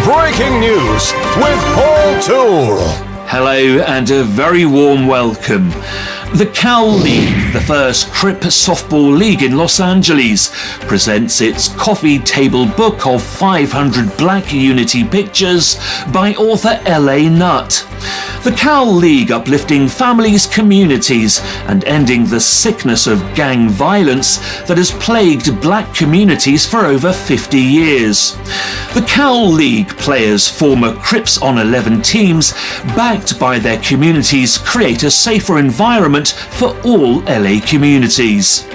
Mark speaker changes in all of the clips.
Speaker 1: Breaking news with Paul Toole.
Speaker 2: Hello and a very warm welcome. The Cal League, the first Crip softball league in Los Angeles, presents its coffee table book of 500 Black Unity pictures by author L.A. Nutt. The Cal League uplifting families, communities and ending the sickness of gang violence that has plagued black communities for over 50 years. The Cal League players, former Crips on 11 teams, backed by their communities, create a safer environment for all LA communities.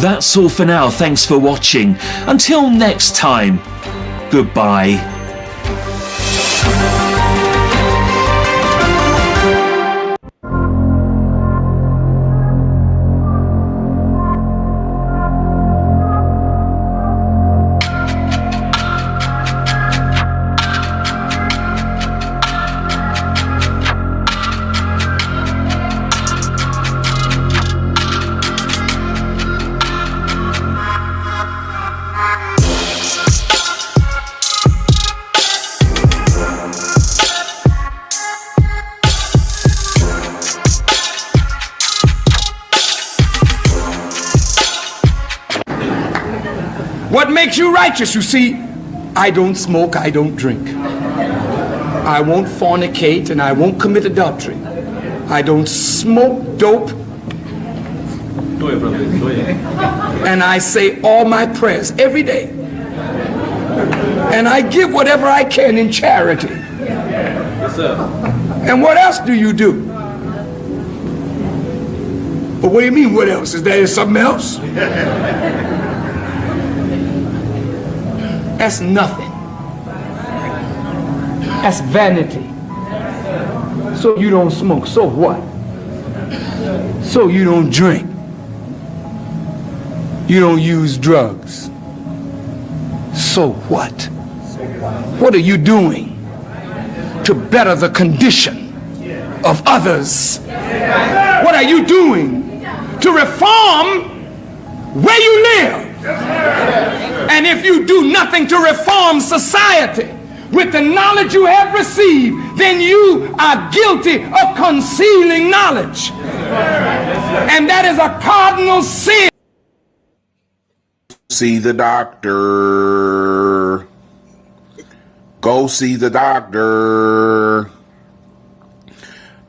Speaker 2: That's all for now. Thanks for watching. Until next time, goodbye.
Speaker 3: What makes you righteous? You see, I don't smoke, I don't drink. I won't fornicate and I won't commit adultery. I don't smoke dope. Go ahead, brother. Go ahead. And I say all my prayers every day. And I give whatever I can in charity. Yes, sir. And what else do you do? But what do you mean, what else? Is there something else? That's nothing. That's vanity. So you don't smoke, so what? So you don't drink. You don't use drugs. So what? What are you doing to better the condition of others? What are you doing to reform where you live? And if you do nothing to reform society with the knowledge you have received, then you are guilty of concealing knowledge. And that is a cardinal sin.
Speaker 4: See the doctor. Go see the doctor.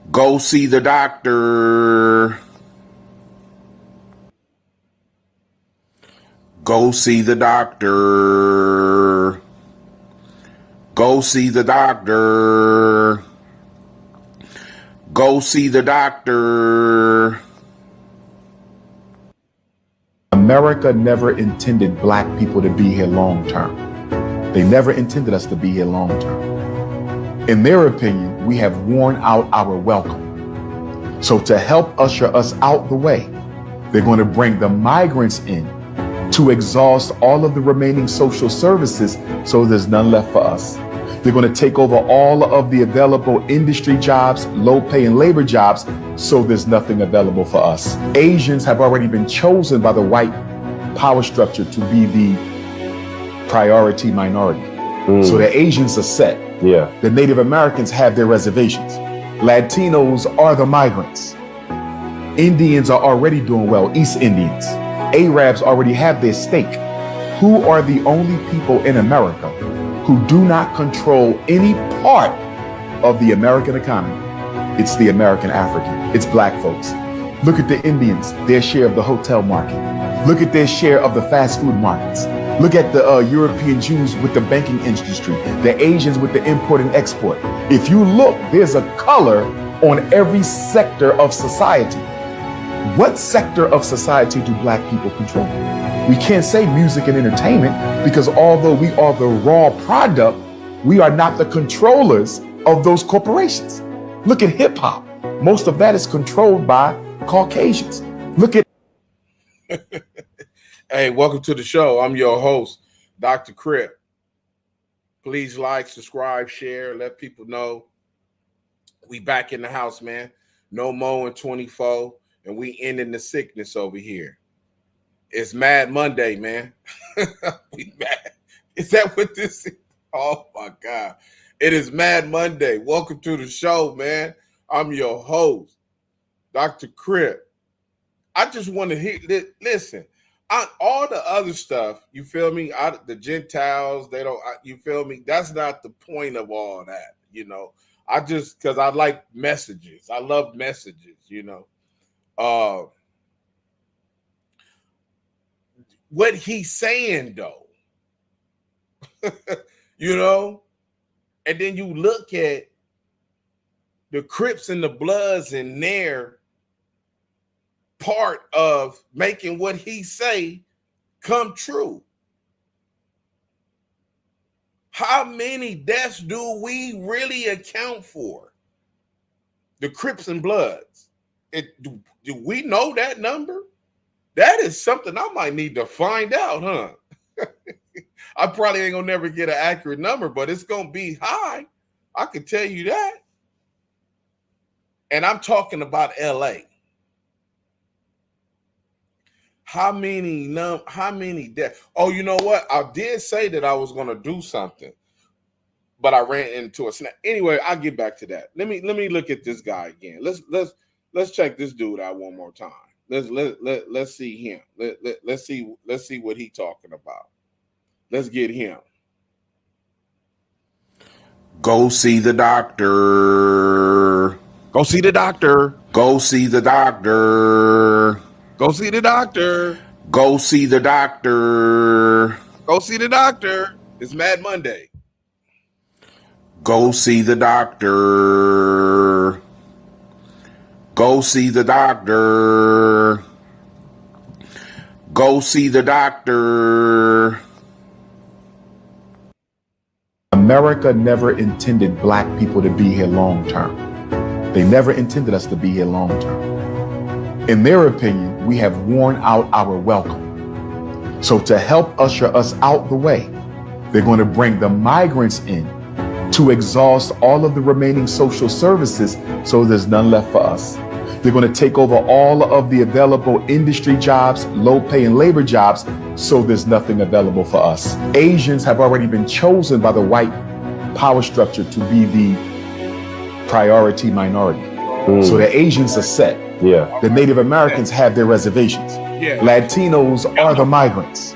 Speaker 4: Go see the doctor. Go see the doctor. Go see the doctor. Go see the doctor.
Speaker 5: America never intended black people to be here long term. They never intended us to be here long term. In their opinion, we have worn out our welcome. So to help usher us out the way, they're going to bring the migrants in to exhaust all of the remaining social services so there's none left for us. They're going to take over all of the available industry jobs, low pay and labor jobs, so there's nothing available for us. Asians have already been chosen by the white power structure to be the priority minority. So the Asians are set.
Speaker 6: Yeah.
Speaker 5: The Native Americans have their reservations. Latinos are the migrants. Indians are already doing well, East Indians. Arabs already have their stake. Who are the only people in America who do not control any part of the American economy? It's the American African. It's black folks. Look at the Indians, their share of the hotel market. Look at their share of the fast food markets. Look at the European Jews with the banking industry, the Asians with the import and export. If you look, there's a color on every sector of society. What sector of society do black people control? We can't say music and entertainment because although we are the raw product, we are not the controllers of those corporations. Look at hip hop. Most of that is controlled by Caucasians. Look at.
Speaker 4: Hey, welcome to the show. I'm your host, Dr. Crip. Please like, subscribe, share, let people know. We back in the house, man. No more in 24. And we ending the sickness over here. It's Mad Monday, man. We mad. Is that what this is? Oh my God. It is Mad Monday. Welcome to the show, man. I'm your host, Dr. Crip. I just want to hear, listen, all the other stuff, you feel me? The Gentiles, they don't, you feel me? That's not the point of all that, you know. Because I like messages. I love messages, you know. What he's saying, though, you know, and then you look at the Crips and the Bloods and their part of making what he say come true. How many deaths do we really account for? The Crips and Bloods. Do we know that number? That is something I might need to find out, huh? I probably ain't gonna never get an accurate number, but it's gonna be high. I can tell you that. And I'm talking about LA. How many deaths? Oh, you know what? I did say that I was gonna do something, but I ran into a snap. Anyway, I'll get back to that. Let me look at this guy again. Let's check this dude out one more time. Let's see him. Let's see what he talking about. Let's get him.
Speaker 1: Go see the doctor.
Speaker 4: Go see the doctor.
Speaker 1: Go see the doctor.
Speaker 4: Go see the doctor.
Speaker 1: Go see the doctor.
Speaker 4: Go see the doctor. It's Mad Monday.
Speaker 1: Go see the doctor. Go see the doctor. Go see the doctor.
Speaker 5: America never intended black people to be here long term. They never intended us to be here long term. In their opinion, we have worn out our welcome. So to help usher us out the way, they're going to bring the migrants in to exhaust all of the remaining social services so there's none left for us. They're going to take over all of the available industry jobs, low pay and labor jobs, so there's nothing available for us. Asians have already been chosen by the white power structure to be the priority minority. So the Asians are set.
Speaker 6: Yeah.
Speaker 5: The Native Americans have their reservations.
Speaker 4: Yeah.
Speaker 5: Latinos are the migrants.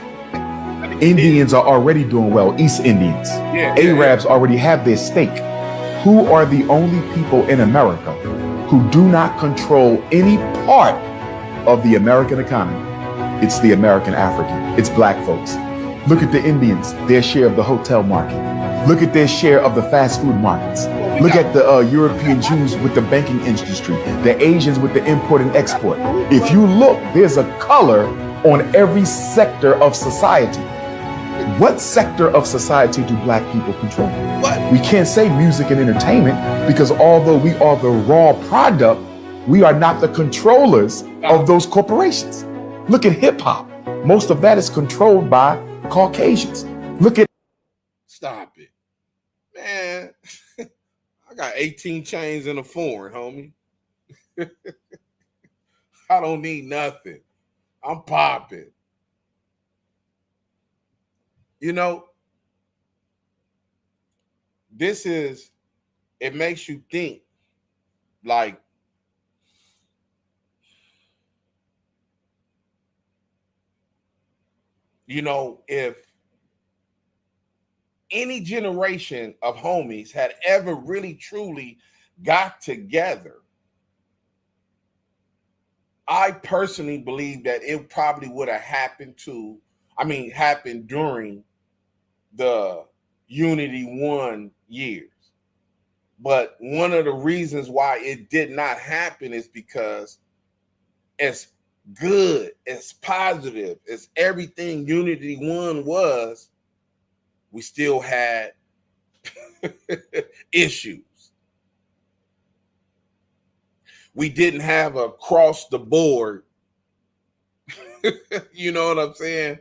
Speaker 5: Indians are already doing well, East Indians. Arabs already have their stake. Who are the only people in America who do not control any part of the American economy? It's the American African. It's black folks. Look at the Indians, their share of the hotel market. Look at their share of the fast food markets. Look at the European Jews with the banking industry, the Asians with the import and export. If you look, there's a color on every sector of society. What sector of society do black people control?
Speaker 4: What?
Speaker 5: We can't say music and entertainment because although we are the raw product, we are not the controllers of those corporations. Look at hip hop. Most of that is controlled by Caucasians. Look at.
Speaker 4: Stop it. Man, I got 18 chains in a foreign, homie. I don't need nothing. I'm popping. You know, it makes you think like, you know, if any generation of homies had ever really truly got together, I personally believe that it probably would have happened during the Unity 1 years. But one of the reasons why it did not happen is because as good, as positive as everything Unity 1 was, we still had issues. We didn't have across the board. You know what I'm saying?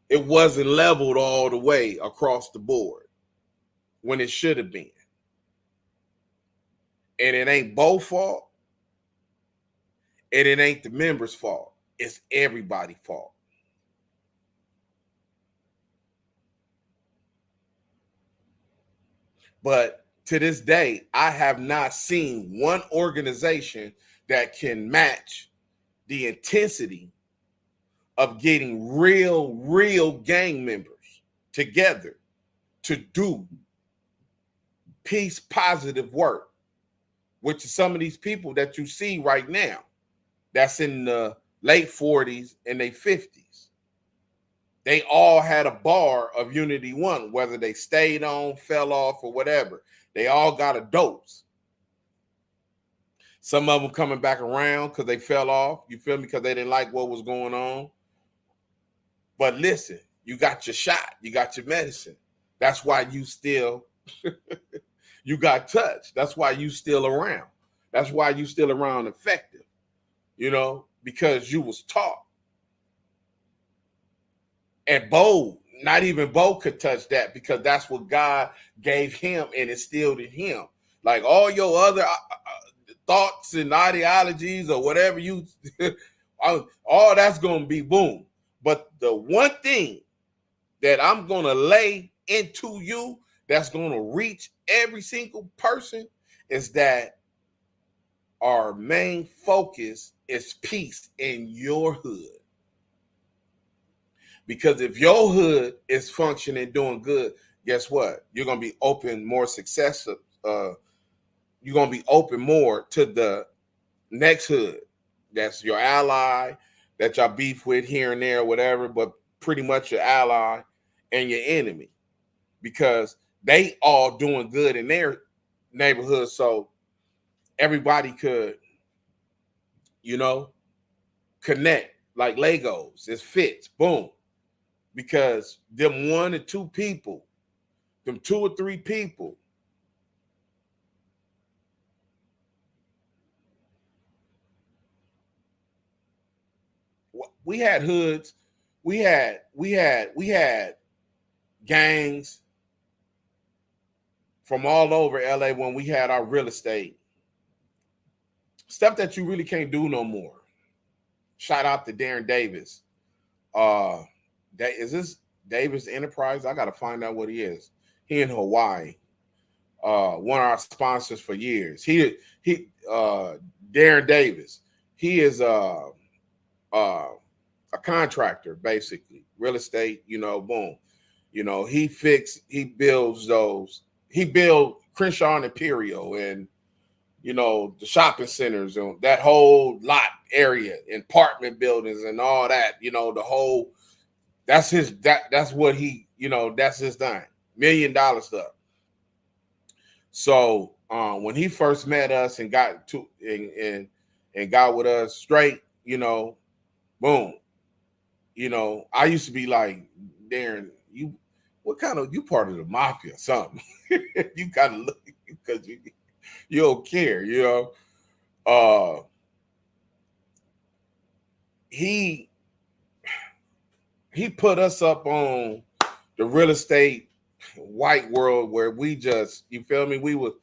Speaker 4: It wasn't leveled all the way across the board when it should have been. And it ain't both fault. And it ain't the members' fault. It's everybody's fault. But to this day, I have not seen one organization that can match the intensity of getting real gang members together to do peace positive work, which is some of these people that you see right now that's in the late 40s and they 50s. They all had a bar of Unity One, whether they stayed on, fell off, or whatever. They all got a dose. Some of them coming back around because they fell off, you feel me, because they didn't like what was going on. But listen, you got your shot, you got your medicine. That's why you still, you got touched. That's why you still around. That's why you still around effective, you know, because you was taught. And Bo, not even Bo could touch that because that's what God gave him and instilled in him. Like all your other thoughts and ideologies or whatever you, all that's going to be boom. But the one thing that I'm going to lay into you that's going to reach every single person is that our main focus is peace in your hood. Because if your hood is functioning, doing good, guess what? You're going to be open more success. You're going to be open more to the next hood. That's your ally that y'all beef with here and there, whatever, but pretty much your ally and your enemy. Because they all doing good in their neighborhood. So everybody could, you know, connect like Legos. It fits. Boom. Because them 1 or 2 people, them 2 or 3 people, we had hoods, we had gangs from all over LA when we had our real estate. Stuff that you really can't do no more. Shout out to Darren Davis. Is this Davis Enterprise? I got to find out what he is. He in Hawaii. One of our sponsors for years. He Darren Davis. He is a contractor, basically. Real estate, you know, boom. You know, he builds those. He built Crenshaw and Imperial and, you know, the shopping centers and that whole lot area, apartment buildings and all that, you know, the whole. That's what he, you know, that's his thing. $1 million stuff. So when he first met us and got to and got with us straight, you know, boom. You know, I used to be like, Darren, you part of the mafia or something. You gotta look because you don't care, you know. He put us up on the real estate white world where we just, you feel me? What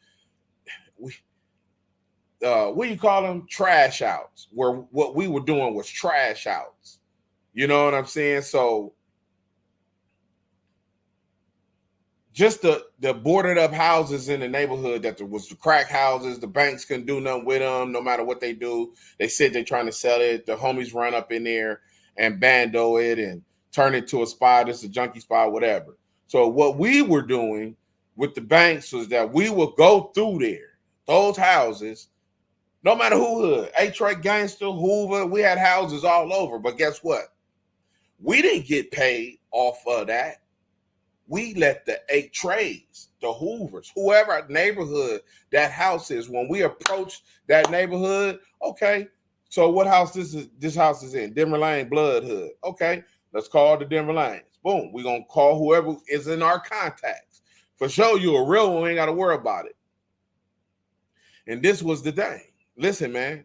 Speaker 4: do you call them? Trash outs, where what we were doing was trash outs. You know what I'm saying? So just the boarded up houses in the neighborhood that there was the crack houses, the banks couldn't do nothing with them no matter what they do. They said they're trying to sell it. The homies run up in there and bando it and turn it to a spot. It's a junkie spot, whatever. So what we were doing with the banks was that we would go through there, those houses, no matter who hood, A-Track, Gangster, Hoover, we had houses all over. But guess what? We didn't get paid off of that. We let the 8 trades, the Hoovers, whoever neighborhood that house is, when we approach that neighborhood, okay, so what house this house is in? Denver Lane, Blood Hood. Okay, let's call the Denver Lanes. Boom, we're going to call whoever is in our contacts. For sure, you a real one, we ain't got to worry about it. And this was the thing. Listen, man,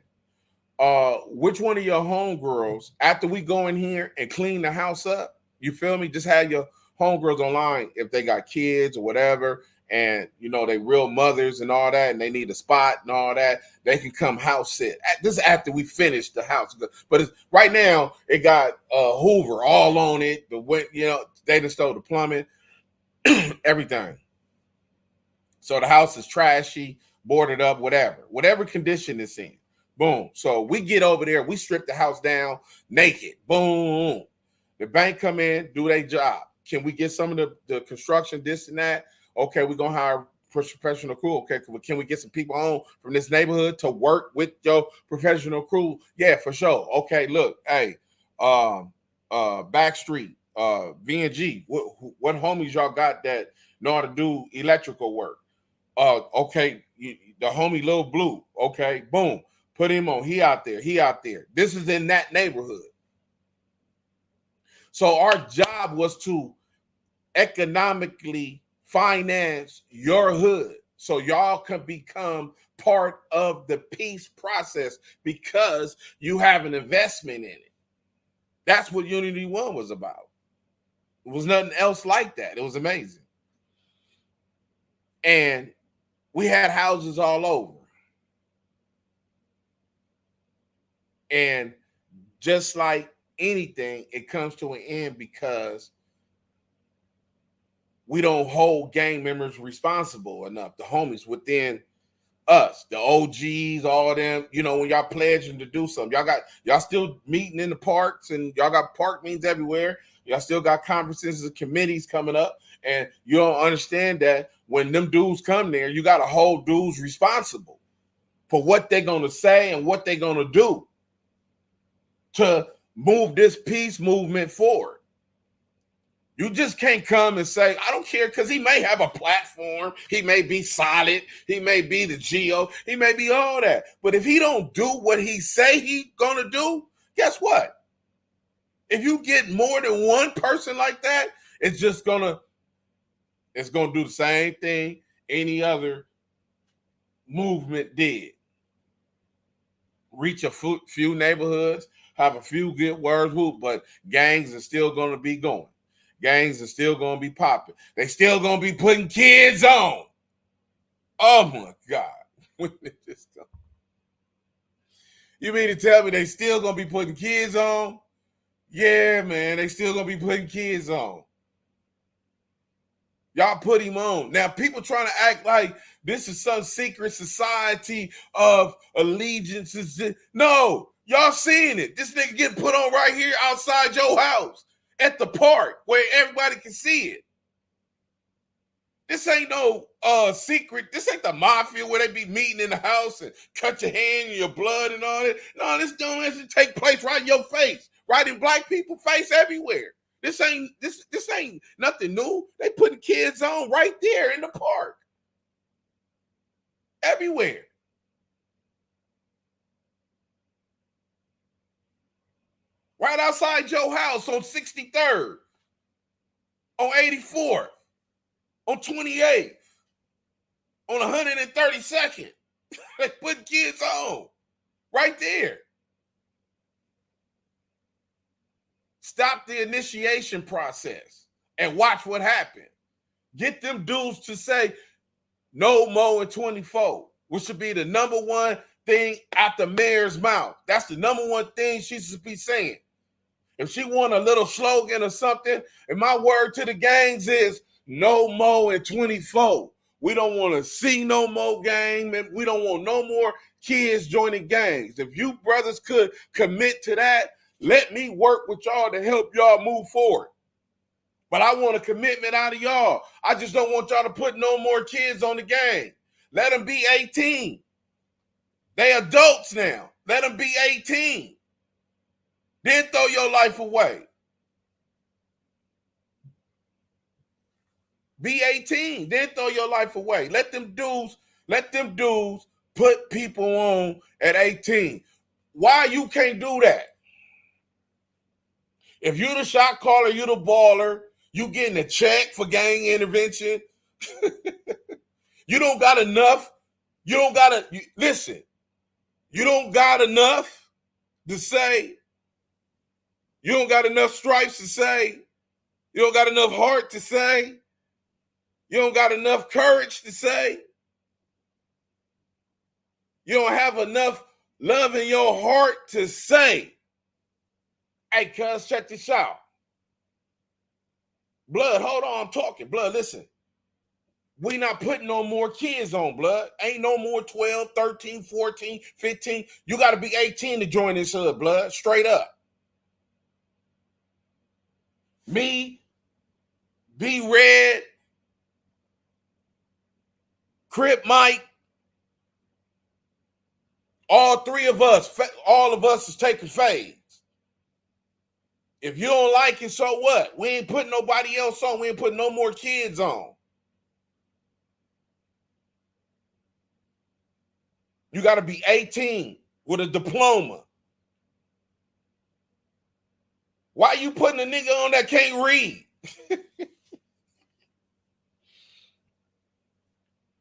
Speaker 4: which one of your homegirls, after we go in here and clean the house up, you feel me? Just have your homegirls online if they got kids or whatever, and you know they real mothers and all that, and they need a spot and all that, they can come house sit. This is after we finish the house, but right now it got Hoover all on it. The you know they just stole the plumbing, everything. So the house is trashy, boarded up, whatever condition it's in. Boom. So we get over there, we strip the house down naked. Boom. The bank come in, do their job. Can we get some of the construction, this and that? Okay, we're going to hire professional crew. Okay, can we get some people on from this neighborhood to work with your professional crew? Yeah, for sure. Okay, look, hey, Backstreet, V&G, what homies y'all got that know how to do electrical work? Okay, the homie Lil Blue. Okay, boom, put him on. He out there. This is in that neighborhood. So our job was to economically finance your hood so y'all can become part of the peace process because you have an investment in it. That's what Unity One was about. It was nothing else like that. It was amazing. And we had houses all over. And just like anything, it comes to an end because we don't hold gang members responsible enough, the homies within us, the OGs, all of them. You know, when y'all pledging to do something, y'all still meeting in the parks, and y'all got park meetings everywhere. Y'all still got conferences and committees coming up, and you don't understand that when them dudes come there, you got to hold dudes responsible for what they're going to say and what they're going to do to move this peace movement forward. You just can't come and say, I don't care, because he may have a platform. He may be solid. He may be the GO. He may be all that. But if he don't do what he say he going to do, guess what? If you get more than one person like that, it's going to do the same thing any other movement did. Reach a few neighborhoods, have a few good words, but gangs are still going to be going. Gangs are still going to be popping. They still going to be putting kids on. Oh, my God. When did this come? You mean to tell me they still going to be putting kids on? Yeah, man, they still going to be putting kids on. Y'all put him on. Now, people trying to act like this is some secret society of allegiances. No, y'all seeing it. This nigga getting put on right here outside your house at the park where everybody can see it. This ain't no secret. This ain't the mafia where they be meeting in the house and cut your hand and your blood and all that. No, this don't actually take place right in your face, right in black people's face everywhere. This ain't nothing new. They putting kids on right there in the park. Everywhere. Right outside your house on 63rd, on 84th, on 28th, on 132nd. They put kids on right there. Stop the initiation process and watch what happens. Get them dudes to say no more in 24, which should be the number one thing out the mayor's mouth. That's the number one thing she should be saying. If she want a little slogan or something, and my word to the gangs is no more in 24. We don't want to see no more gang, and we don't want no more kids joining gangs. If you brothers could commit to that, let me work with y'all to help y'all move forward. But I want a commitment out of y'all. I just don't want y'all to put no more kids on the gang. Let them be 18. They adults now. Let them be 18. Then throw your life away. Be 18. Then throw your life away. Let them dudes put people on at 18. Why you can't do that? If you the shot caller, you the baller, you getting a check for gang intervention. You don't got enough. Listen, you don't got enough to say. You don't got enough stripes to say. You don't got enough heart to say. You don't got enough courage to say. You don't have enough love in your heart to say, hey, cuz, check this out. Blood, hold on, I'm talking. Blood, listen. We not putting no more kids on, blood. Ain't no more 12, 13, 14, 15. You got to be 18 to join this hood, blood. Straight up. Me, B-Red, Crip Mike, all three of us, all of us is taking fades. If you don't like it, so what? We ain't putting nobody else on. We ain't putting no more kids on. You got to be 18 with a diploma. Why you putting a nigga on that can't read?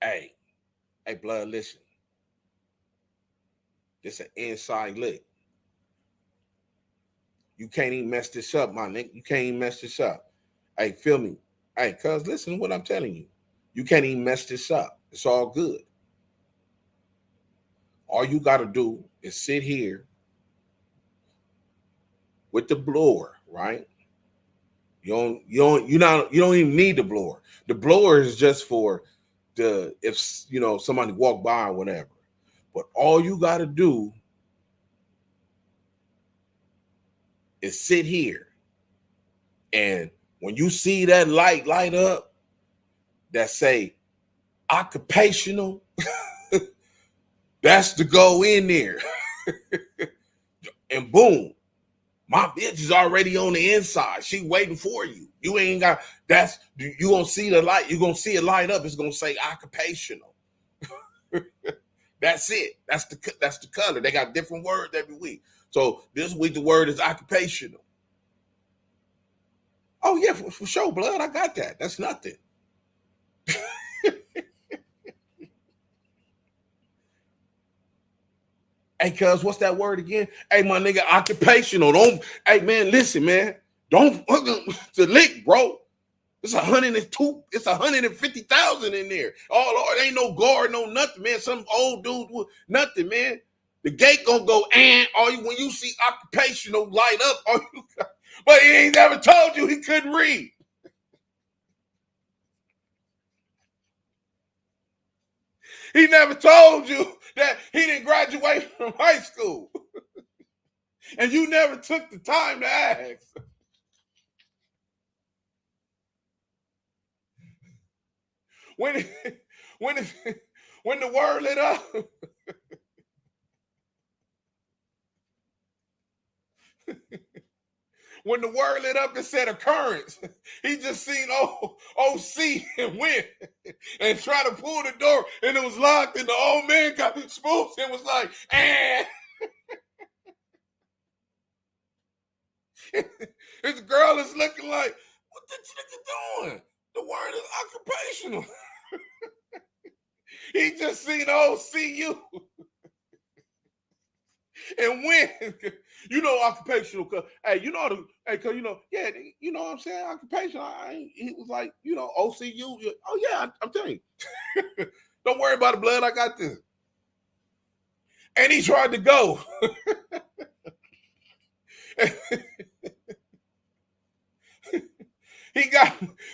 Speaker 4: Hey, blood, listen. This an inside lick. You can't even mess this up, my nigga. You can't even mess this up. Hey, feel me? Hey, cuz, listen to what I'm telling you. You can't even mess this up. It's all good. All you got to do is sit here with the blower, right? You don't even need the blower. The blower is just for if somebody walk by or whatever. But all you got to do is sit here, and when you see that light up that say occupational, that's to go in there. And boom, my bitch is already on the inside. She waiting for you. You ain't got, you gonna see the light. You gonna see it light up. It's gonna say occupational. That's it. That's the color. They got different words every week. So this week the word is occupational. Oh yeah, for sure, blood. I got that. That's nothing. Hey, cuz, what's that word again? Hey, my nigga, occupational. Hey, man, listen, man. Don't the lick, bro. It's 102. It's 150,000 in there. Oh Lord, ain't no guard, no nothing, man. Some old dude with nothing, man. The gate gonna go and when you see occupational light up, but he ain't never told you he couldn't read. He never told you that he didn't graduate from high school. And you never took the time to ask. When the word lit up, when the word lit up, it said occurrence. He just seen OC and went and tried to pull the door, and it was locked, and the old man got spooked and was like, His girl is looking like, what this nigga doing? The word is occupational. He just seen OCU. And when, occupational, hey, cause yeah, you know what I'm saying? Occupational, he was like, OCU. Oh yeah, I'm telling you. Don't worry about the blood, I got this. And he tried to go.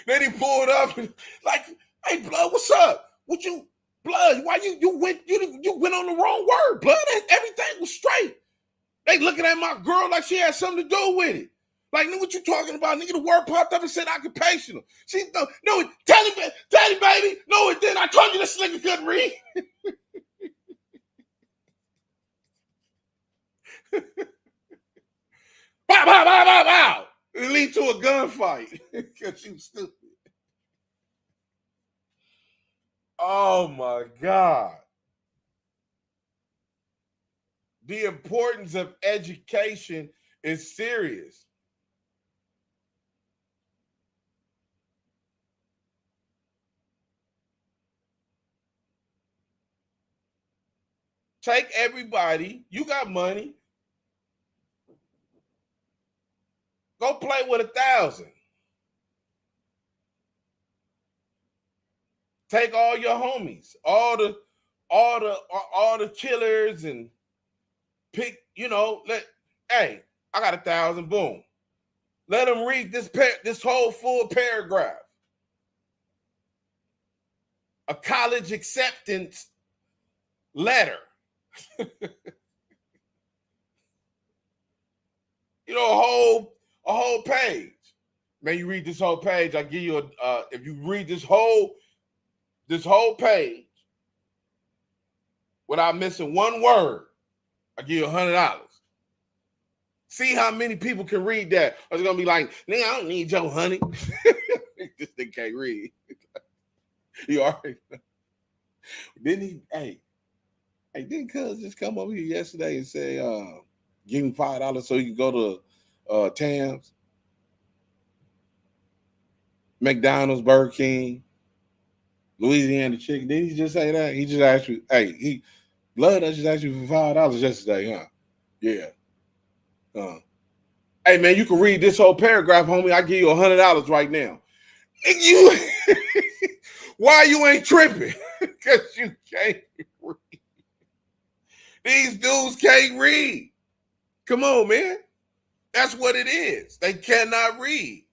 Speaker 4: Then he pulled up and like, hey, blood, what's up? Blood, why you went on the wrong word, blood. Everything was straight. They looking at my girl like she had something to do with it. Like, nigga, what you talking about? Nigga, the word popped up and said occupational. She no, tell him, baby. No, it didn't. I told you this nigga couldn't read. Bow, bow, bow, bow, bow. It lead to a gunfight because she was stupid. Oh my God. The importance of education is serious. Take everybody, you got money, go play with 1,000. Take all your homies, all the killers, and pick, hey, I got 1,000, boom. Let them read this whole full paragraph. a college acceptance letter. You know, a whole page. Man, you read this whole page, I give you a if you read this whole page without missing one word, I give you $100. See how many people can read that. Or it's gonna be like, nigga, I don't need your honey. This thing can't read. You already know. Didn't he? Hey, didn't Cuz just come over here yesterday and say, give him $5 so he can go to Tam's, McDonald's, Burger King, Louisiana Chicken? Did he just say that? He just asked you, hey, Blood, I just asked you for $5 yesterday, huh? Yeah. Hey man, you can read this whole paragraph, homie. I give you $100 right now. And you, why you ain't tripping? Because you can't read. These dudes can't read. Come on, man. That's what it is. They cannot read.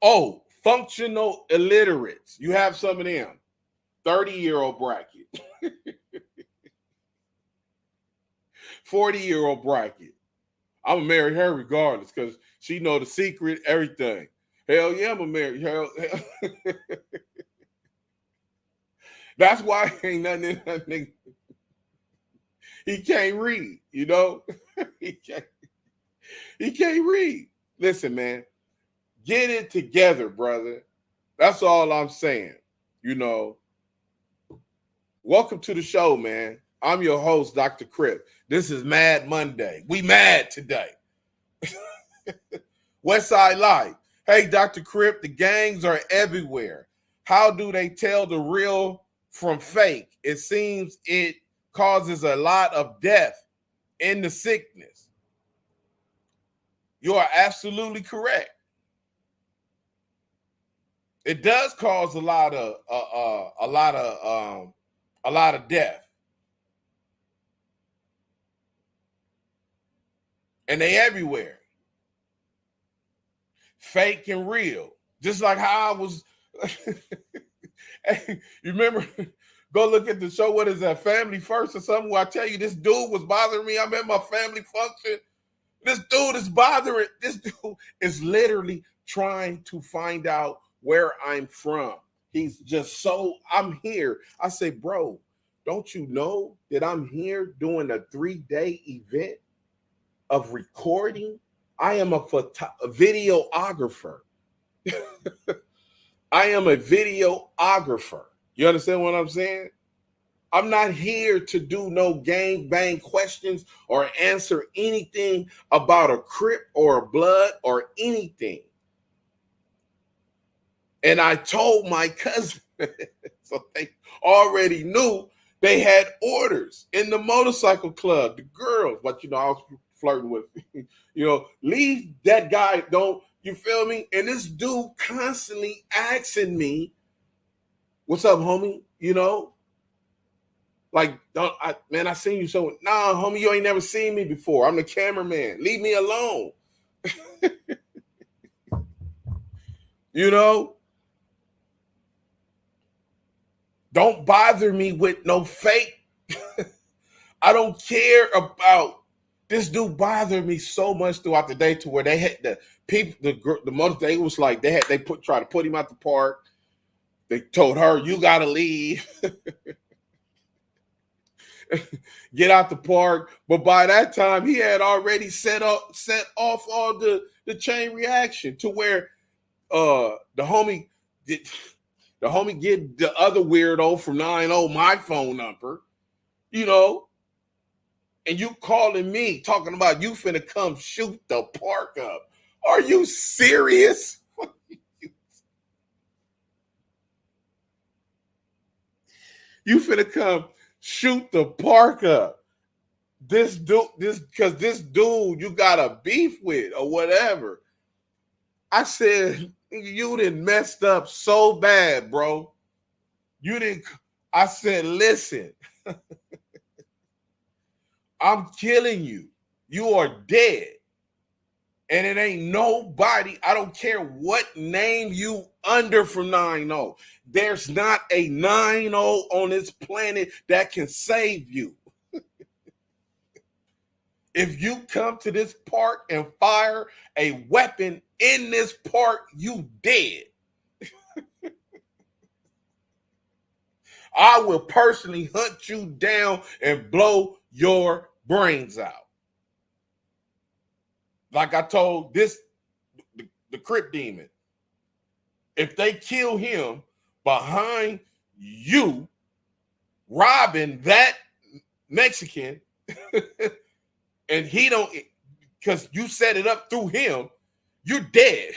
Speaker 4: Oh, functional illiterates. You have some of them. 30-year-old bracket. 40-year-old bracket. I'm gonna marry her regardless because she know the secret, everything. Hell yeah, I'm gonna marry her. That's why ain't nothing in that nigga. He can't read, you know? He can't read. Listen, man, get it together, brother. That's all I'm saying. You know, welcome to the show, man. I'm your host, Dr. Crip. This is Mad Monday. We mad today. Westside Live. Hey, Dr. Crip, the gangs are everywhere. How do they tell the real from fake? It seems it causes a lot of death in the sickness. You are absolutely correct. It does cause a lot of death. And they everywhere. Fake and real. Just like how I was. Hey, you remember? Go look at the show. What is that? Family First or something? Where I tell you this dude was bothering me. I'm at my family function. This dude is bothering. This dude is literally trying to find out where I'm from. He's just so, I'm here. I say, bro, don't you know that I'm here doing a 3-day event of recording? I am a videographer. I am a videographer. You understand what I'm saying? I'm not here to do no gang bang questions or answer anything about a Crip or a Blood or anything. And I told my cousin, so they already knew they had orders in the motorcycle club, the girls, but you know, I was flirting with, you know, leave that guy, don't, you feel me? And this dude constantly asking me, what's up, homie? You know, like, I seen you so, nah, homie, you ain't never seen me before. I'm the cameraman. Leave me alone. You know? Don't bother me with no fake. I don't care about this dude. Bothered me so much throughout the day to where they had the people, the mother, they was like, they try to put him out the park. They told her, you gotta leave. Get out the park. But by that time, he had already set off all the chain reaction to where the homie get the other weirdo from 9-0 my phone number, you know, and you calling me talking about you finna come shoot the park up. Are you serious? You finna come shoot the park up. This dude, you got a beef with or whatever. I said, you done messed up so bad, bro. You didn't. I said, listen, I'm killing you. You are dead. And it ain't nobody, I don't care what name you under from 9-0. There's not a 9-0 on this planet that can save you. If you come to this park and fire a weapon in this park, you dead. I will personally hunt you down and blow your brains out. Like I told the Crip demon, if they kill him behind you robbing that Mexican and he don't, because you set it up through him, you're dead.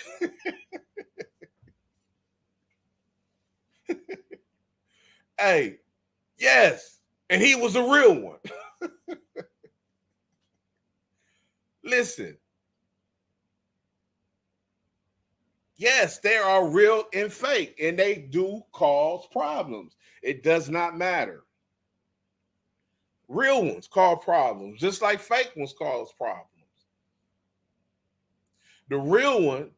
Speaker 4: Hey, yes, and he was a real one. Listen, yes, there are real and fake, and they do cause problems. It does not matter. Real ones cause problems, just like fake ones cause problems. The real one,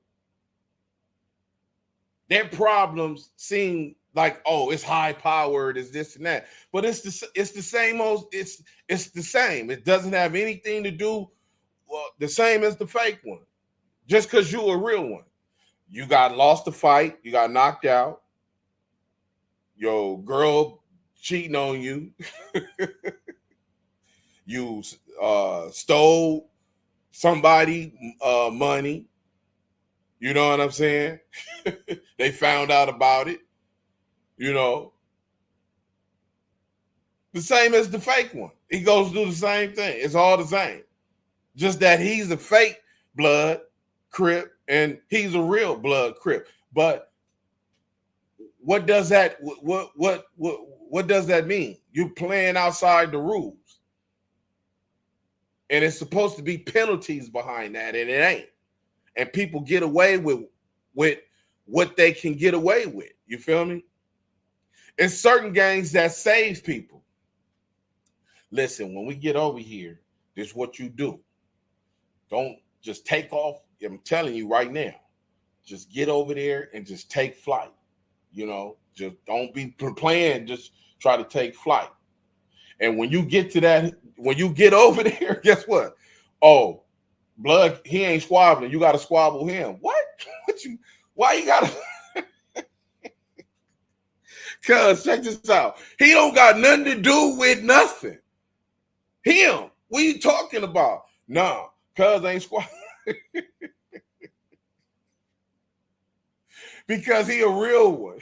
Speaker 4: their problems seem like, oh, it's high powered, it's this and that, but it's the same old. It's the same. It doesn't have anything to do the same as the fake one. Just because you're a real one, you got lost the fight, you got knocked out, your girl cheating on you, you stole somebody money. You know what I'm saying? They found out about it. You know, the same as the fake one. He goes through the same thing. It's all the same. Just that he's a fake blood Crip and he's a real blood Crip. But what does that what does that mean? You're playing outside the rules. And it's supposed to be penalties behind that, and it ain't. And people get away with what they can get away with. You feel me? It's certain gangs that save people. Listen, when we get over here, this is what you do. Don't just take off. I'm telling you right now, just get over there and just take flight. You know, just don't be playing, just try to take flight. And when you get to that, when you get over there, guess what? Oh, blood, he ain't squabbling. You got to squabble him. What? Why you got to? Cuz, check this out. He don't got nothing to do with nothing. Him. What are you talking about? Nah, cuz ain't squabbling. Because he a real one.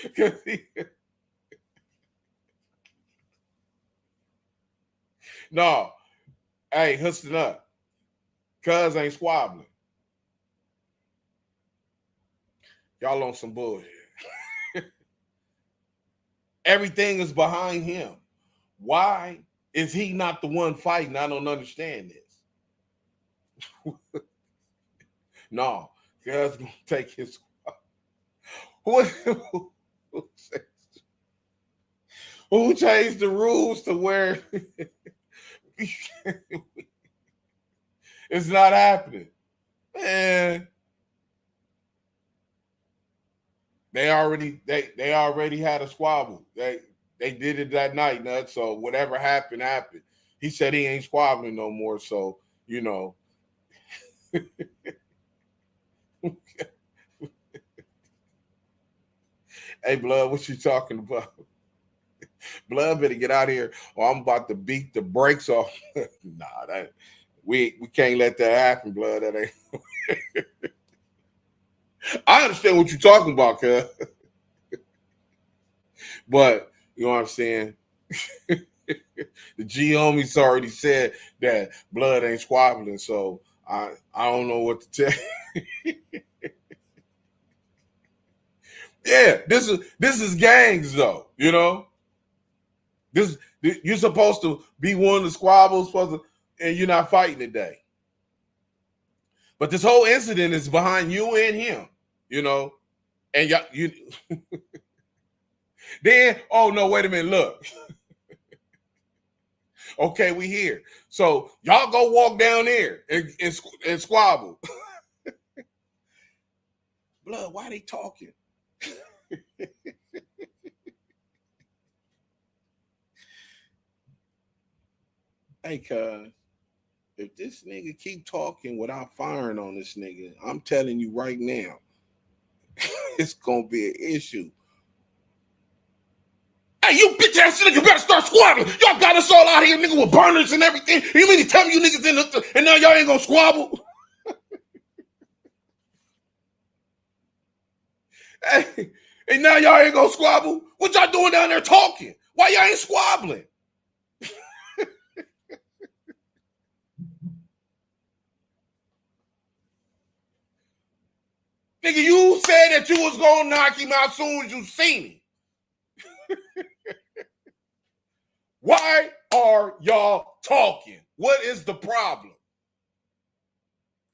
Speaker 4: Because he... No. Hey, hustle up. Cuz ain't squabbling. Y'all on some bullshit. Everything is behind him. Why is he not the one fighting? I don't understand this. No, Cuz gonna take his. Who changed the rules to where it's not happening? Man, they already had a squabble. They did it that night, Nut. So whatever happened, happened. He said he ain't squabbling no more. So, you know. Hey, Blood, what you talking about? Blood better get out of here or I'm about to beat the brakes off. Nah, we can't let that happen, Blood. That ain't. I understand what you're talking about, cuz. But you know what I'm saying? The G homies already said that Blood ain't squabbling, so I don't know what to tell you. Yeah, this is gangs though, you know. You're supposed to be one of the squabbles, and you're not fighting today. But this whole incident is behind you and him, you know. And you then, oh no, wait a minute, look. Okay, we here. So y'all go walk down there and squabble. Blood, why they talking? Hey, cuz, if this nigga keep talking without firing on this nigga, I'm telling you right now, it's gonna be an issue. Hey, you bitch ass nigga better start squabbling. Y'all got us all out here, nigga, with burners and everything. You mean to tell me you niggas in the and now y'all ain't gonna squabble? Hey, and now y'all ain't gonna squabble? What y'all doing down there talking? Why y'all ain't squabbling? Nigga, you said that you was gonna knock him out soon as you seen him. Why are y'all talking? What is the problem?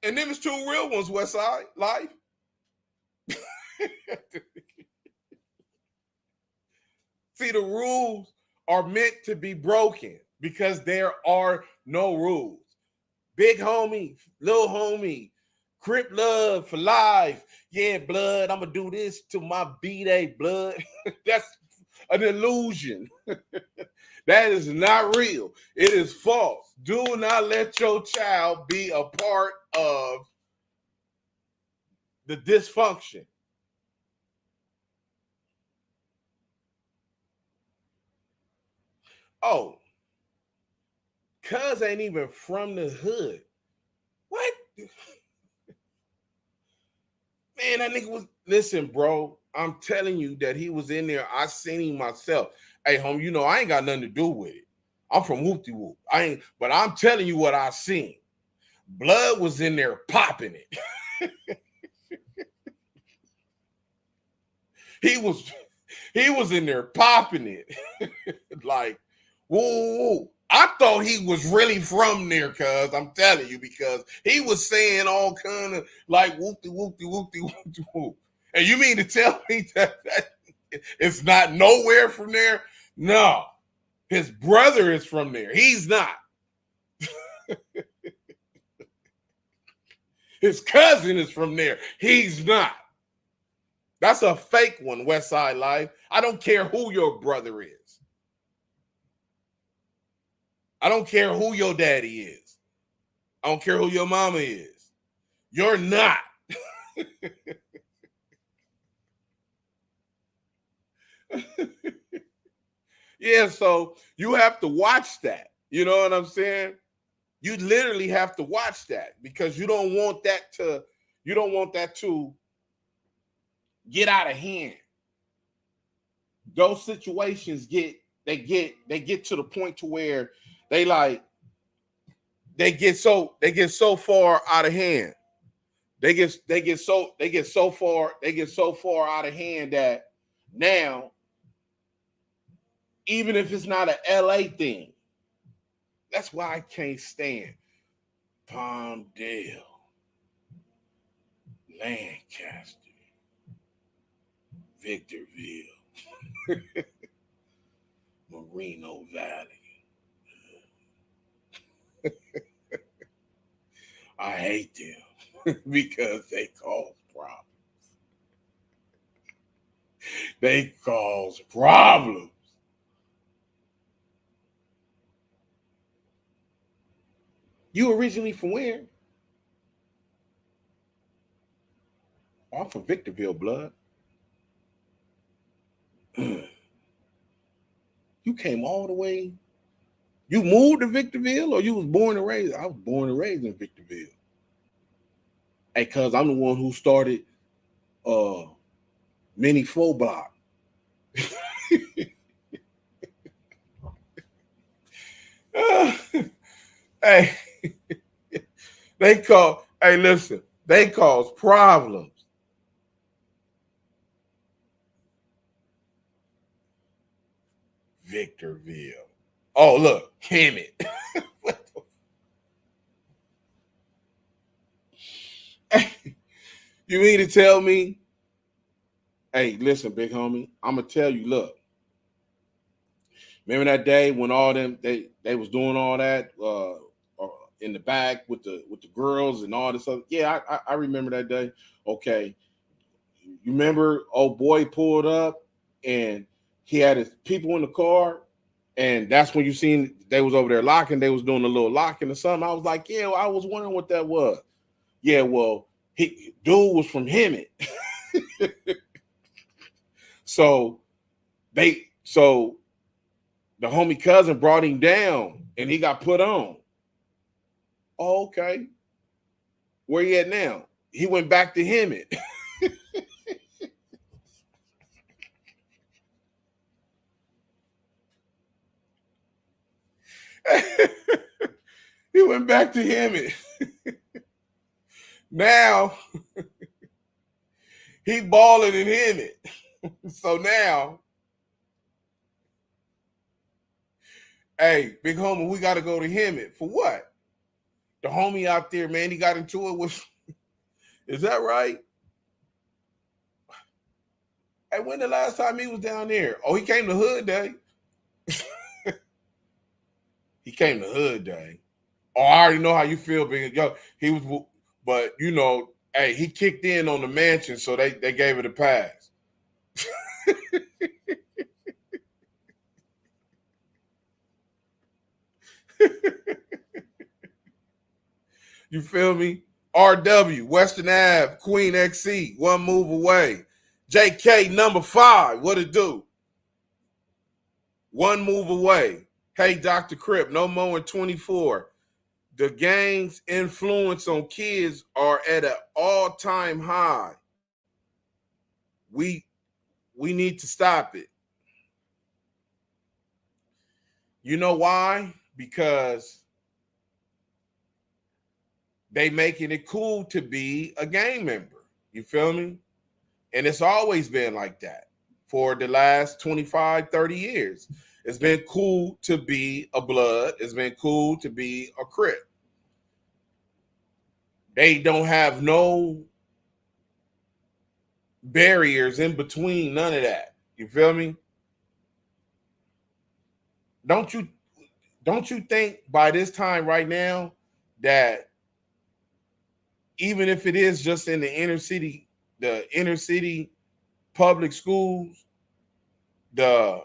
Speaker 4: And them is two real ones, Westside Life. See, the rules are meant to be broken because there are no rules. Big homie, little homie, Crip love for life. Yeah, blood, I'm going to do this to my B-Day, blood. That's an illusion. That is not real. It is false. Do not let your child be a part of the dysfunction. Oh, cuz ain't even from the hood. What? Man, that nigga was, listen, bro, I'm telling you that he was in there. I seen him myself. Hey, homie, you know, I ain't got nothing to do with it. I'm from Whoop-de-Whoop. But I'm telling you what I seen. Blood was in there popping it. He was in there popping it. Like, woo. I thought he was really from there, cuz I'm telling you, because he was saying all kind of like whoop-de-whoop-de-whoop-de-whoop-de-whoop. And you mean to tell me that it's not nowhere from there? No. His brother is from there. He's not. His cousin is from there. He's not. That's a fake one, Westside Life. I don't care who your brother is. I don't care who your daddy is. I don't care who your mama is. You're not. Yeah, so you have to watch that. You know what I'm saying? You literally have to watch that because you don't want that to get out of hand. Those situations get to the point to where they get so far out of hand. They get so far out of hand that now, even if it's not an LA thing, that's why I can't stand Palmdale, Lancaster, Victorville, Moreno Valley. I hate them because they cause problems. They cause problems. You originally from where? Oh, I'm from Victorville, blood. You came all the way. You moved to Victorville or you was born and raised? I was born and raised in Victorville. Hey, cuz I'm the one who started Mini 4 Block. Hey, they cause problems. Victorville. Oh, look, Hammett. You mean to tell me? Hey, listen, big homie, I'm gonna tell you, look, Remember that day when all them they was doing all that in the back with the girls and all this other. Yeah, I remember that day. Okay, you remember old boy pulled up and he had his people in the car, and that's when you seen they was over there locking. They was doing a little locking or something. I was like, yeah, I was wondering what that was. Yeah, well, dude was from Hemet. So the homie cousin brought him down and he got put on. Oh, okay. Where he at now? He went back to Hemet. He went back to Hemet. Now he balling in Hemet. So now, hey, big homie, we got to go to Hemet. For what? The homie out there, man, he got into it with, is that right? Hey, when the last time he was down there? Oh, he came to Hood Day. He came to Hood Day. Oh, I already know how you feel, big yo. He was, but you know, hey, he kicked in on the mansion, so they gave it a pass. You feel me? RW, Western Ave, Queen XC, one move away. JK number 5, what it do? One move away. Hey, Dr. Crip, no more in 24. The gang's influence on kids are at an all-time high. We need to stop it. You know why? Because they making it cool to be a gang member. You feel me? And it's always been like that for the last 25, 30 years. It's been cool to be a Blood. It's been cool to be a Crip. They don't have no barriers in between, none of that. You feel me? Don't you think by this time right now that even if it is just in the inner city public schools, the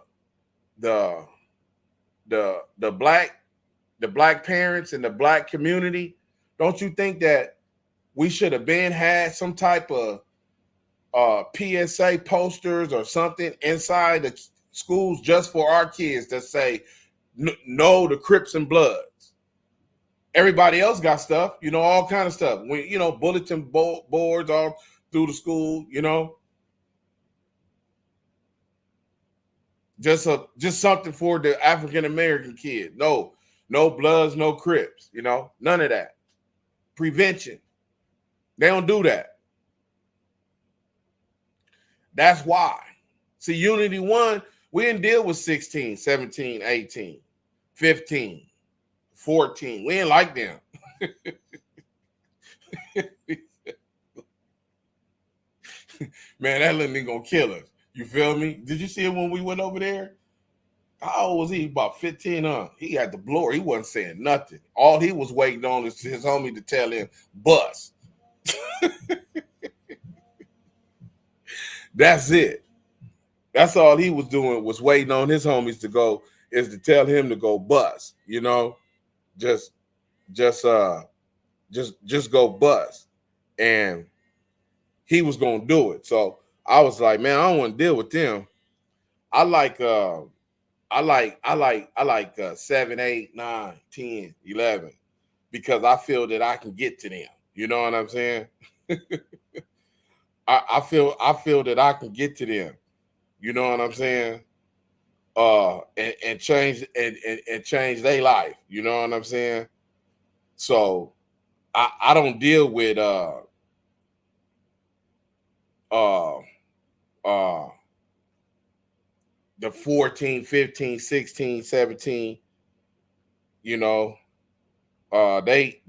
Speaker 4: black parents and the black community, don't you think that we should have had some type of PSA posters or something inside the schools just for our kids that say no to Crips and Bloods? Everybody else got stuff, you know, all kind of stuff. When, you know, bulletin boards all through the school, you know. Just something for the African American kid. No Bloods, no Crips, you know, none of that. Prevention. They don't do that. That's why. See, Unity 1, we didn't deal with 16, 17, 18, 15, 14. We ain't like them. Man, that little nigga gonna kill us. You feel me? Did you see it when we went over there? How old was he? About 15, huh? He had the blower. He wasn't saying nothing. All he was waiting on is his homie to tell him, bust. That's it. That's all he was doing, was waiting on his homies to go, is to tell him to go bust, you know? Just go bust. And he was gonna do it. So I was like, man, I don't want to deal with them. I like 7, 8, 9, 10, 11, because I feel that I can get to them. You know what I'm saying? I feel that I can get to them. You know what I'm saying? And change their life. You know what I'm saying? So I don't deal with the 14, 15, 16, 17, you know, they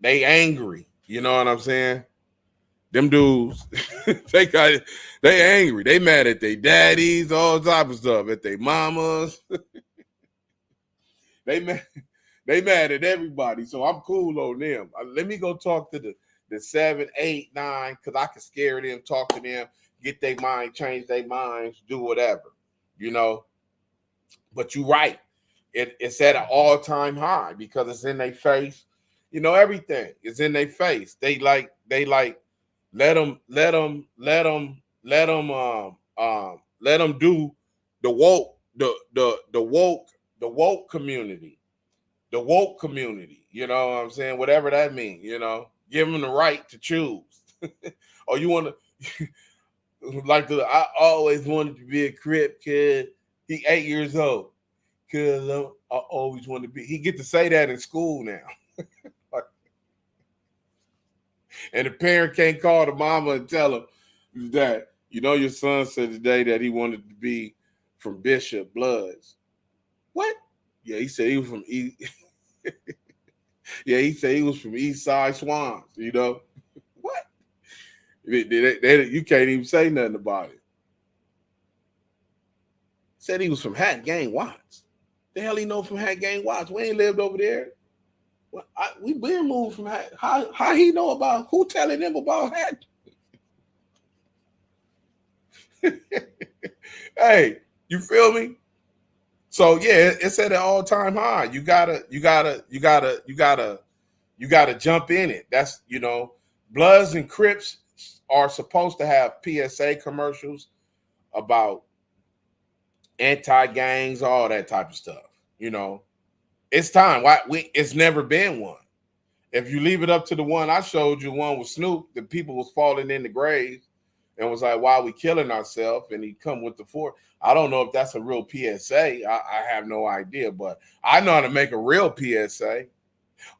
Speaker 4: angry. You know what I'm saying? Them dudes, they angry. They mad at their daddies, all type of stuff, at their mamas. They mad, they mad at everybody. So I'm cool on them. Let me go talk to the 7, 8, 9, because I can scare them, talk to them, get their mind, change their minds, do whatever, you know. But you're right. It's at an all-time high because it's in their face. You know, everything is in their face. They like let them do the woke, the woke community. The woke community, you know what I'm saying? Whatever that means, you know, give them the right to choose. Or you want to I always wanted to be a Crip kid. He 8 years old. Cause I always wanted to be. He get to say that in school now. And the parent can't call the mama and tell him that, you know, your son said today that he wanted to be from Bishop Bloods. What? Yeah, he said he was from Yeah, he said he was from East Side Swans, you know. What? You can't even say nothing about it. Said he was from Hat Gang Watts. The hell he know from Hat Gang Watts? We ain't lived over there. Well, we been moved from Hat. How he know about, who telling him about Hat? Hey, you feel me? So yeah, it's at an all-time high. You gotta jump in it. That's, you know, Bloods and Crips are supposed to have PSA commercials about anti-gangs, all that type of stuff. You know, it's time. It's never been one. If you leave it up to the one I showed you, one with Snoop, the people was falling in the graves and was like, why are we killing ourselves? And he come with the four. I don't know if that's a real PSA. I have no idea, but I know how to make a real PSA.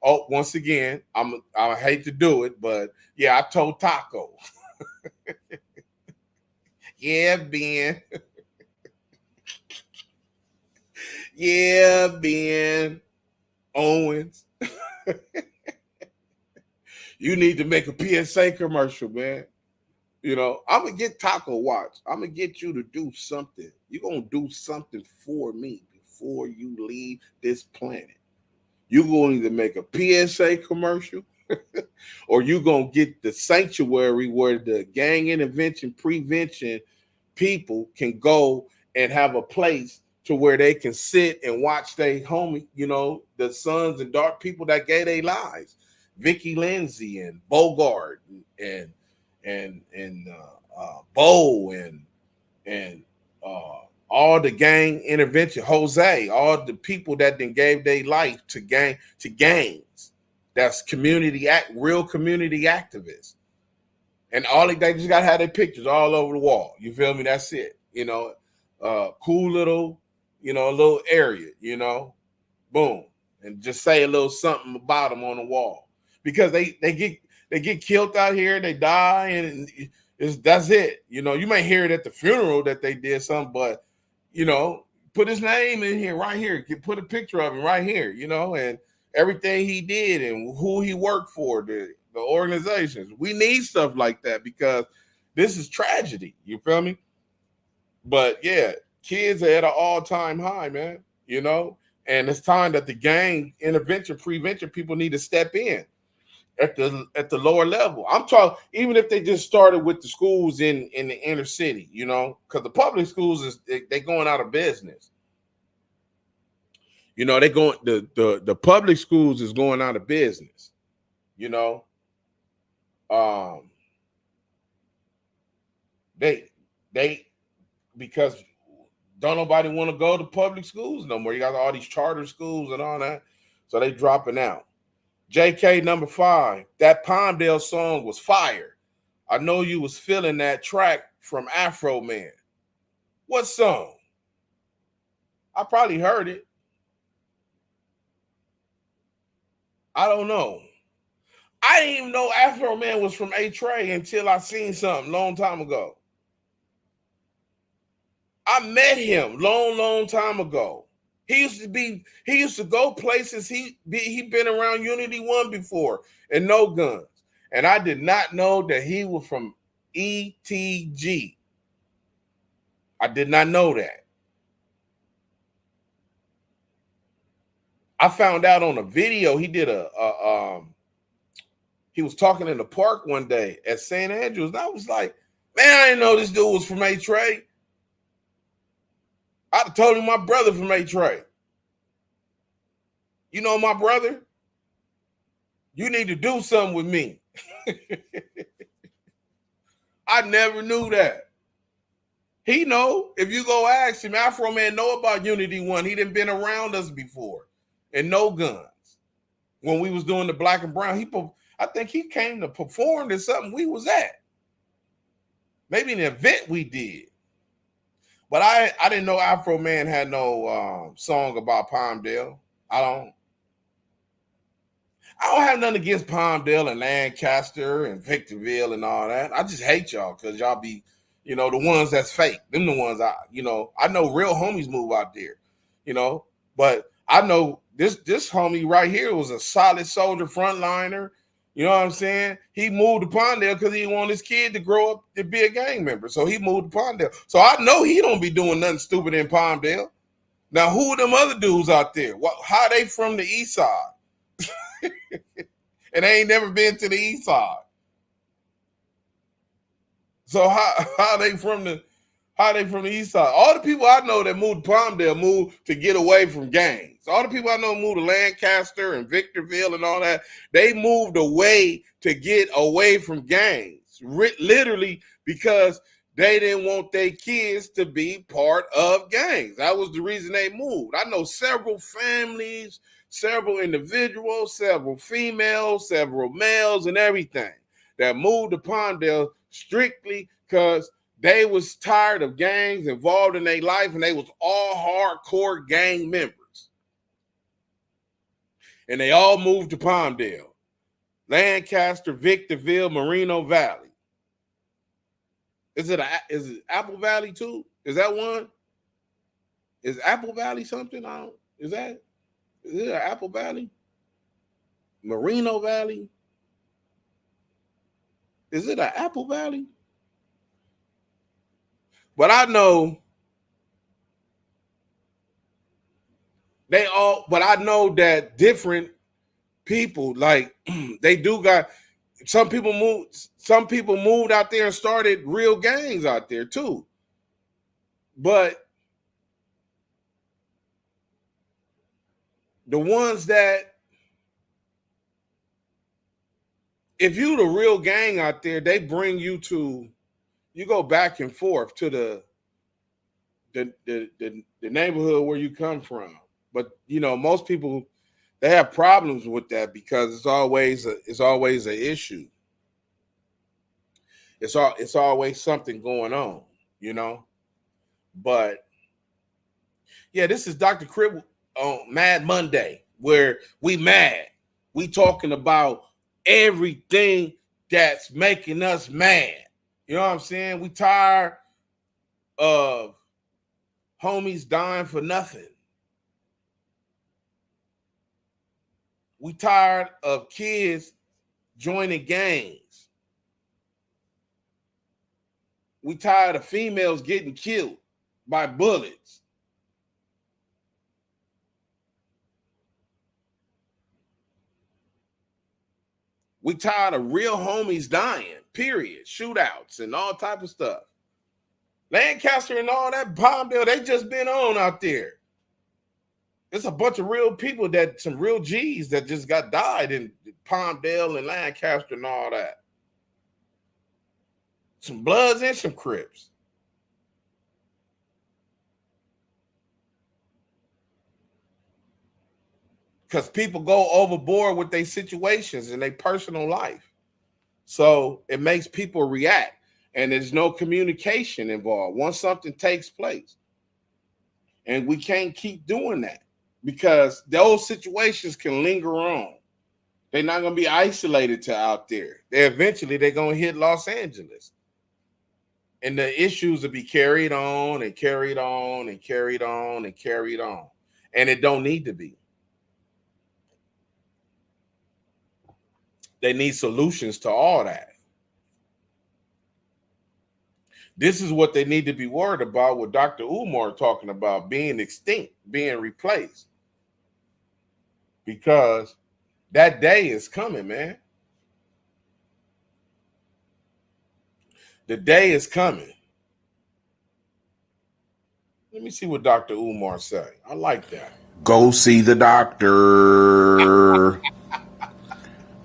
Speaker 4: Oh, once again, I hate to do it, but yeah, I told Taco. Yeah, Ben. Yeah, Ben Owens. You need to make a PSA commercial, man. You know, I'm going to get Taco Watch. I'm going to get you to do something. You're going to do something for me before you leave this planet. You're going to either make a PSA commercial or you're going to get the sanctuary where the gang intervention prevention people can go and have a place to where they can sit and watch their homie, you know, the sons and dark people that gave their lives. Vicky Lindsay and Bogart and Bo and all the gang intervention, Jose, all the people that then gave their life to gangs. That's real community activists. And they just got to have their pictures all over the wall. You feel me? That's it. You know, cool little, you know, a little area, you know, boom. And just say a little something about them on the wall. Because they get killed out here, they die, and that's it. You know, you may hear it at the funeral that they did something, but, you know, put his name in here, right here. Put a picture of him right here, you know, and everything he did and who he worked for, the organizations. We need stuff like that because this is tragedy. You feel me? But yeah, kids are at an all-time high, man, you know, and it's time that the gang intervention, prevention people need to step in at the lower level. I'm talking, even if they just started with the schools in the inner city, you know, because the public schools they going out of business. You know, the public schools is going out of business, you know. They because don't nobody want to go to public schools no more. You got all these charter schools and all that, so they dropping out. JK number 5, that Palmdale song was fire. I know you was feeling that track from Afro Man. What song? I probably heard it. I don't know. I didn't even know Afro Man was from A-Tray until I seen something long time ago. I met him long time ago. He used to go places. He been around Unity 1 before and No Guns. And I did not know that he was from ETG. I did not know that. I found out on a video he did he was talking in the park one day at St. Andrews, and I was like, man, I didn't know this dude was from A-Trade. I'd have told him my brother from A-Trade. You know my brother? You need to do something with me. I never knew that. He know. If you go ask him, Afro Man know about Unity One. He done been around us before. And no guns. When we was doing the black and brown, I think he came to perform to something we was at. Maybe an event we did. But I didn't know Afro Man had no song about Palmdale. I don't have nothing against Palmdale and Lancaster and Victorville and all that. I just hate y'all because y'all be, the ones that's fake. Them the ones I know real homies move out there, but I know this homie right here was a solid soldier frontliner. You know what I'm saying? He moved to Palmdale because he didn't want his kid to grow up to be a gang member. So he moved to Palmdale. So I know he don't be doing nothing stupid in Palmdale. Now, who are them other dudes out there? How they from the east side? And they ain't never been to the east side. So how they from the east side? All the people I know that moved to Palmdale moved to get away from gangs. All the people I know moved to Lancaster and Victorville and all that. They moved away to get away from gangs, literally because they didn't want their kids to be part of gangs. That was the reason they moved. I know several families, several individuals, several females, several males, and everything that moved to Palmdale strictly because they was tired of gangs involved in their life, and they was all hardcore gang members. And they all moved to Palmdale, Lancaster, Victorville, Moreno Valley. Is it Apple Valley too? Is that one? Is Apple Valley something? Is it an Apple Valley? Moreno Valley? Is it an Apple Valley? But I know I know that different people, like they do got some people moved out there and started real gangs out there too. But the ones that, if you the real gang out there, they bring you you go back and forth to the neighborhood where you come from. But most people, they have problems with that because it's always an issue. It's always something going on, But yeah, this is Dr. Crip on Mad Monday, where we mad. We talking about everything that's making us mad. You know what I'm saying? We tired of homies dying for nothing. We tired of kids joining gangs. We tired of females getting killed by bullets. We tired of real homies dying, period. Shootouts and all type of stuff. Lancaster and all that, Palmdale, they just been on out there. It's a bunch of real people, some real G's that just died in Palmdale and Lancaster and all that. Some Bloods and some Crips. Because people go overboard with their situations and their personal life. So it makes people react. And there's no communication involved once something takes place. And we can't keep doing that because those situations can linger on. They're not going to be isolated to out there. They're going to hit Los Angeles. And the issues will be carried on and carried on and carried on and carried on. And it don't need to be. They need solutions to all that. This is what they need to be worried about with Dr. Umar talking about being extinct, being replaced. because that day is coming, man. The day is coming. Let me see what Dr. Umar say. I like that. Go see the doctor.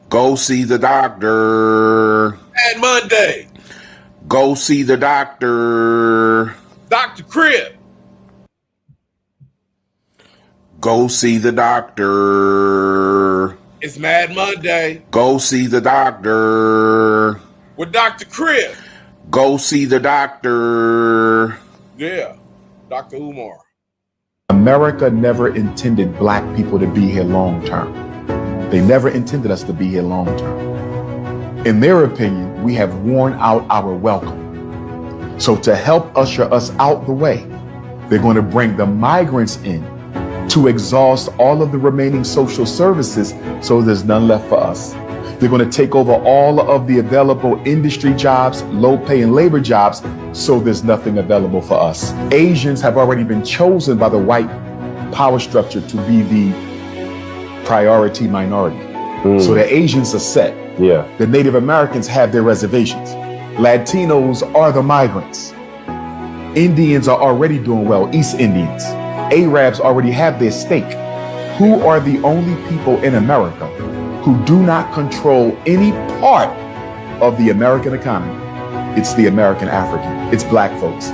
Speaker 4: Go see the doctor. And Monday. Go see the doctor. Dr. Crip. Go see the doctor. It's Mad Monday. Go see the doctor. With Dr. Crip. Go see the doctor. Yeah, Dr. Umar.
Speaker 5: America never intended black people to be here long term. They never intended us to be here long term. In their opinion, we have worn out our welcome. So to help usher us out the way, they're going to bring the migrants in to exhaust all of the remaining social services so there's none left for us. They're going to take over all of the available industry jobs, low pay and labor jobs, so there's nothing available for us. Asians have already been chosen by the white power structure to be the priority minority. So the Asians are set.
Speaker 6: Yeah.
Speaker 5: The Native Americans have their reservations. Latinos are the migrants. Indians are already doing well, East Indians. Arabs already have their stake. Who are the only people in America who do not control any part of the American economy? It's the American African. It's black folks.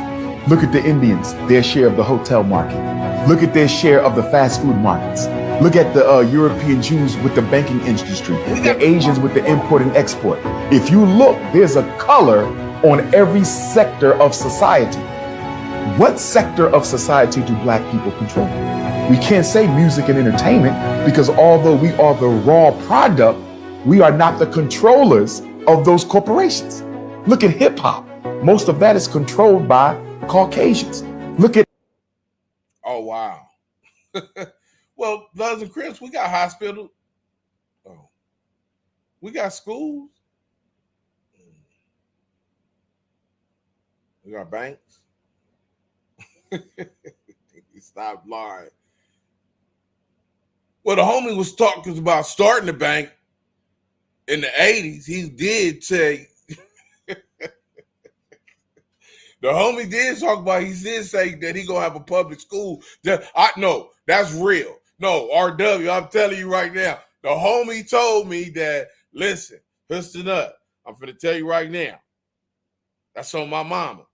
Speaker 5: Look at the Indians, their share of the hotel market. Look at their share of the fast food markets. Look at the European Jews with the banking industry, the Asians with the import and export. If you look, there's a color on every sector of society. What sector of society do black people control? We can't say music and entertainment because although we are the raw product, we are not the controllers of those corporations. Look at hip hop. Most of that is controlled by Caucasians. Look at.
Speaker 4: Oh, wow. Well, Bloods and Crips, we got hospitals. Oh, we got schools. We got banks. Stop lying. Well, the homie was talking about starting the bank in the 80s. He did say, the homie did talk about, he did say that he gonna have a public school. I know, that's real. No, RW, I'm telling you right now, the homie told me that, listen, listen up. I'm finna tell you right now. That's on my mama.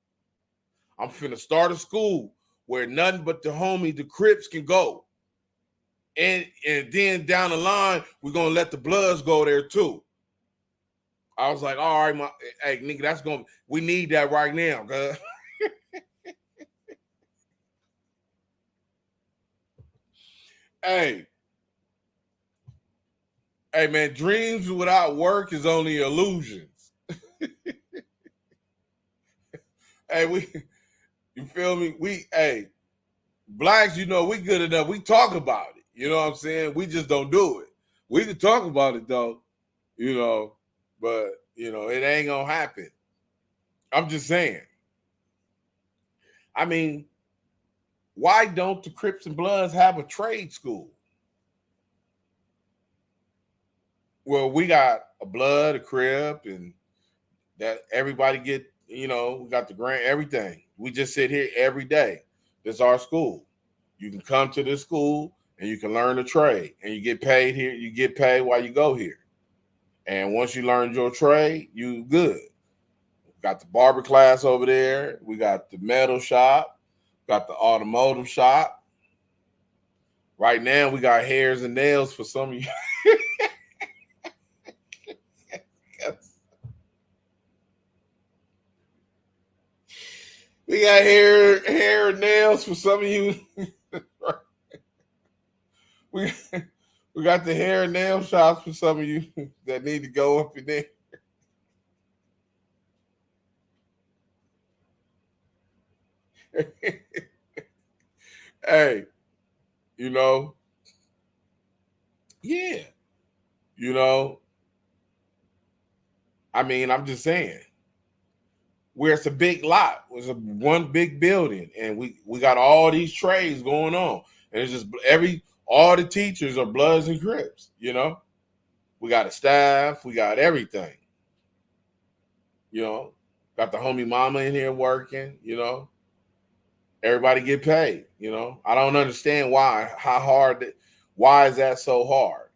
Speaker 4: I'm finna start a school where nothing but the homie, the Crips can go. And then down the line, we're gonna let the Bloods go there too. I was like, all right, hey, nigga, we need that right now, cuz. Hey, man, dreams without work is only illusions. Hey, you feel me? Blacks, you know, we good enough. We talk about it. You know what I'm saying? We just don't do it. We can talk about it though, you know, but you know, it ain't gonna happen. I'm just saying. I mean, why don't the Crips and Bloods have a trade school? Well, we got a Blood, a Crip, and that everybody get, you know, we got the grant, everything. We just sit here every day. This is our school. You can come to this school and you can learn a trade and you get paid here. You get paid while you go here. And once you learn your trade, you good. Got the barber class over there. We got the metal shop. Got the automotive shop. Right now, we got hairs and nails for some of you. We got hair and nails for some of you. we got the hair and nail shops for some of you that need to go up in there. Hey, you know, yeah, you know, I mean, I'm just saying, where it's a big lot, it was one big building, and we got all these trades going on, and it's just All the teachers are Bloods and Crips, you know. We got a staff, we got everything. You know, got the homie mama in here working, you know. Everybody get paid, you know. I don't understand why is that so hard?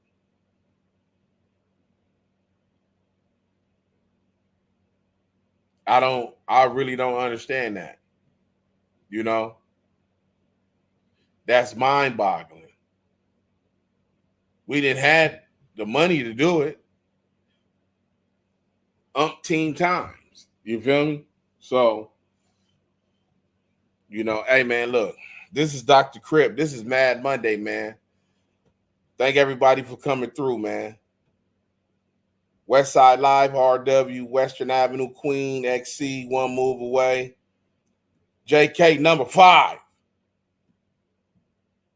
Speaker 4: I really don't understand that. You know, that's mind-boggling. We didn't have the money to do it umpteen times. You feel me? So, you know, hey man, look, this is Dr. Crip. This is Mad Monday, man. Thank everybody for coming through, man. Westside Live, RW, Western Avenue, Queen, XC, one move away. JK number 5.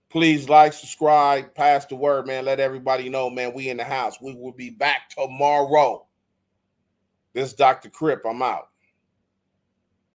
Speaker 4: Please like, subscribe, pass the word, man. Let everybody know, man, we in the house. We will be back tomorrow. This is Dr. Crip. I'm out.